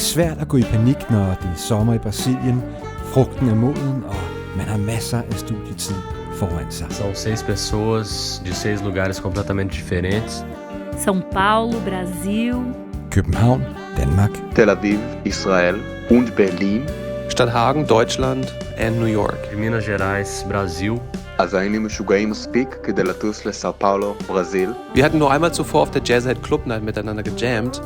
svært at gå i panik, når det er sommer i Brasilien, frugten er moden, og man har masser af studietid foran sig. São 6 pessoas de 6 lugares completamente diferentes. São Paulo, Brasil. København, Danmark. Tel Aviv, Israel und Berlin. Stadthagen, Deutschland and New York. Minas Gerais, Brasil. אז היינו משוגעים מספיק כדי לטוס לסאו פאולו, ברזיל. Wir hatten nur einmal zuvor auf der Jazzhead Club Night miteinander gejammt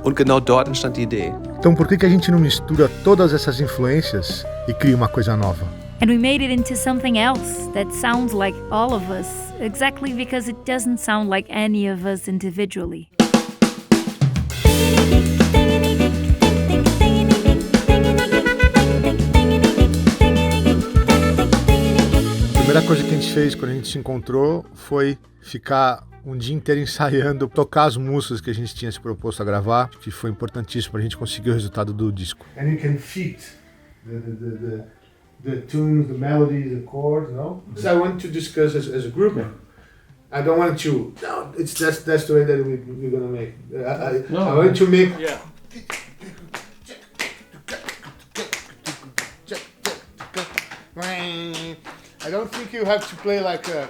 und genau dort entstand die Idee. Então por que a gente não mistura todas essas influências e cria uma coisa nova? And we made it into something else that sounds like all of us, exactly because it doesn't sound like any of us individually. A primeira coisa que a gente fez quando a gente se encontrou foi ficar um dia inteiro ensaiando, tocar as músicas que a gente tinha se proposto a gravar, que foi importantíssimo para a gente conseguir o resultado do disco. And you can fit the tunes, the melodies, the chords, no? So I want to discuss as a group. I don't want to. No, that's the way that we're gonna make. I want to make. Yeah. I don't think you have to play like a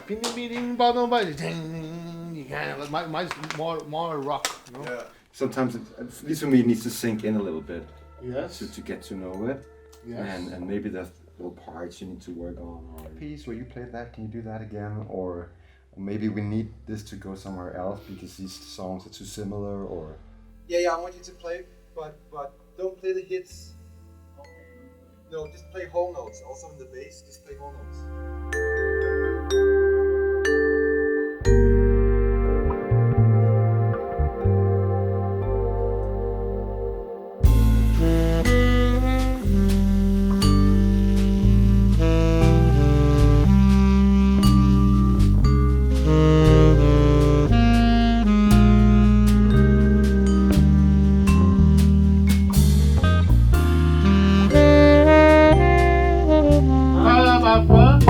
more rock. You know? Yeah. Sometimes, at least for me, it needs to sink in a little bit. Yes. To get to know it. Yes. And maybe there's little parts you need to work on. Or piece where you played that, can you do that again? Or maybe we need this to go somewhere else because these songs are too similar. Or yeah, I want you to play, but don't play the hits. No, just play whole notes. Also in the bass, just play whole notes.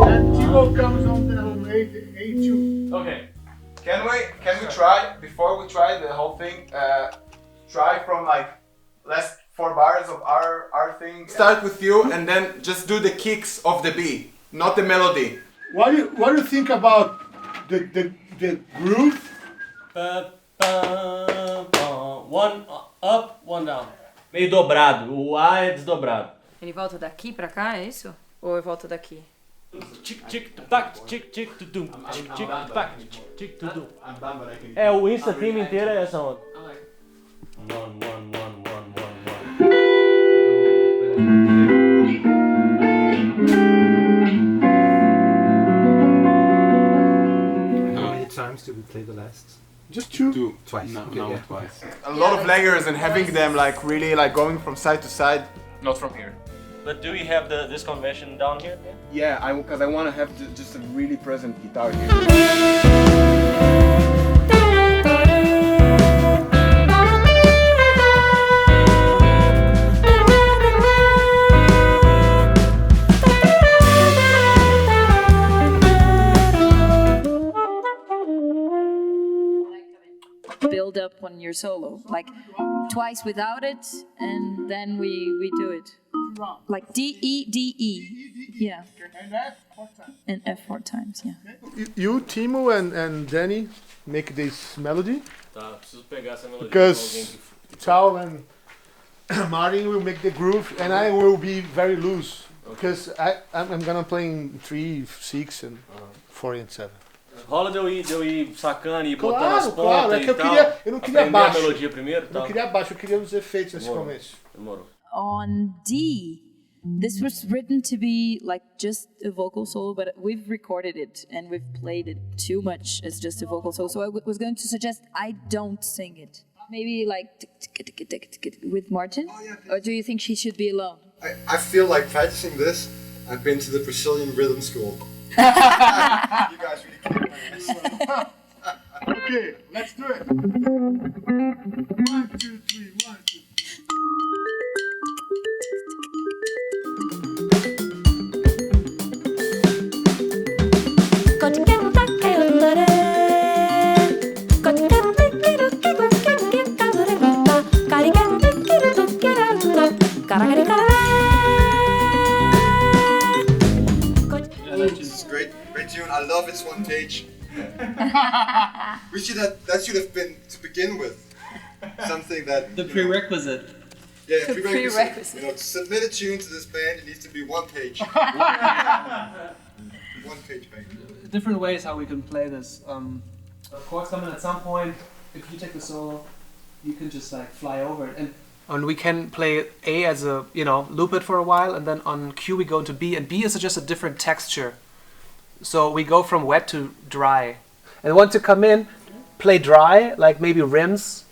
And Timo comes on the A2. Okay. Can we try before we try the whole thing? Try from like last 4 bars of our thing. Start with you and then just do the kicks of the B, not the melody. What do you think about the groove? One up, one down. Meio dobrado. O A é desdobrado. Ele volta daqui pra cá, é isso? Ou eu volto daqui? Tic tic tac, tic tic tudum, tic tic tac, tic tic tudum. É, o Insta theme inteiro é essa onda. One. how many times did we play the last? Just two? Twice. No, twice. A lot of layers and having them like really like going from side to side, not from here. But do we have this convention down here? Yeah, because I want to have just a really present guitar here. Build up on your solo, like twice without it, and then we do it. Like D, E, D, E. Yeah. And F 4 times. And F 4 times, yeah. You, Timo and Dani make this melody. Tá, preciso pegar essa melodia. Because Tal and Martin will make the groove and I will be very loose. Because I'm gonna play in 3, 6 and 4 and 7. Rola de eu ir sacando e botando as pontas claro, é que eu não queria aprender baixo. a melodia primeiro, Eu não queria baixo, eu queria os efeitos nesse começo. Demorou. On D, this was written to be like just a vocal solo, but we've recorded it and we've played it too much as just a vocal solo. So I was going to suggest I don't sing it. Maybe like with Martin? Or do you think she should be alone? I feel like practicing this. I've been to the Brazilian rhythm school. You guys really kicked my ass. Okay, let's do it. 1, 2, 3, 1, 2. Got Great tune. I love its one take. That should have been to begin with. Something that the prerequisite. Yeah, prerequisite. You know, to submit a tune to this band, it needs to be one page. One page band. Different ways how we can play this. Chords come in at some point. If you take the solo, you can just like fly over it, and we can play A as a, you know, loop it for a while, and then on Q we go into B, and B is just a different texture. So we go from wet to dry. And once you come in, play dry, like maybe rims,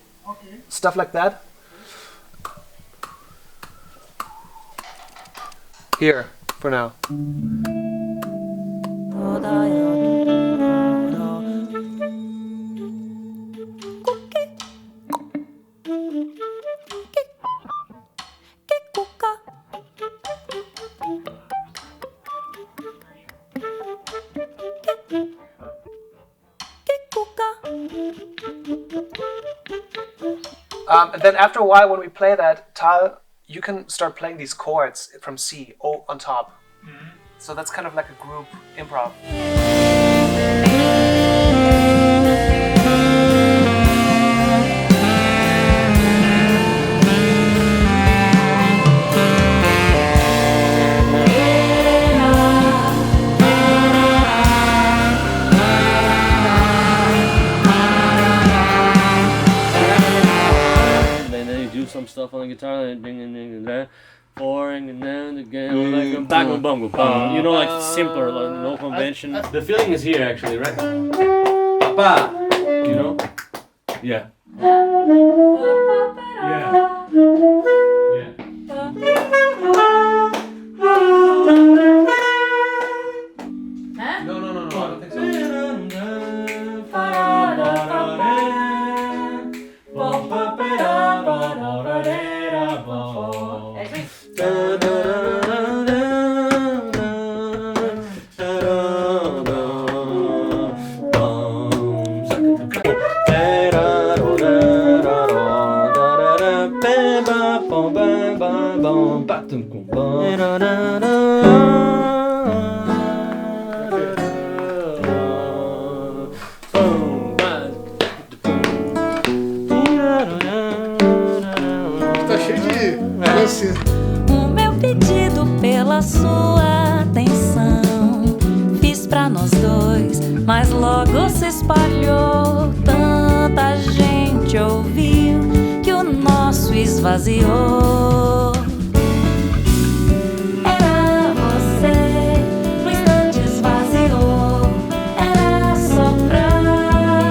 stuff like that. Here, for now. And then after a while, when we play that, Tal, you can start playing these chords from C, O on top. So that's kind of like a group improv. Some stuff on the guitar, and pouring and then again, like a bang bang bang. You know, like simpler, like no convention. The feeling is here, actually, right? Papa, you know? Yeah. Yeah. No, I don't think so. O meu pedido pela sua atenção fiz pra nós dois, mas logo se espalhou. Tanta gente ouviu que o nosso esvaziou. Era você, no instante esvaziou. Era só pra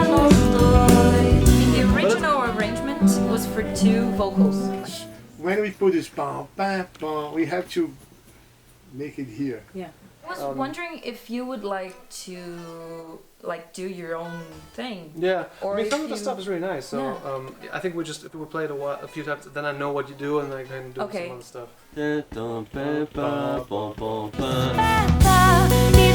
nós dois. The original arrangement was for 2 vocals. When we put this bam, bam, bam, we have to make it here. Yeah. I was wondering if you would like to do your own thing. Yeah. Or I mean, some of if the stuff is really nice. So Yeah. I think if we play it a few times, then I know what you do, and I can do some other stuff. E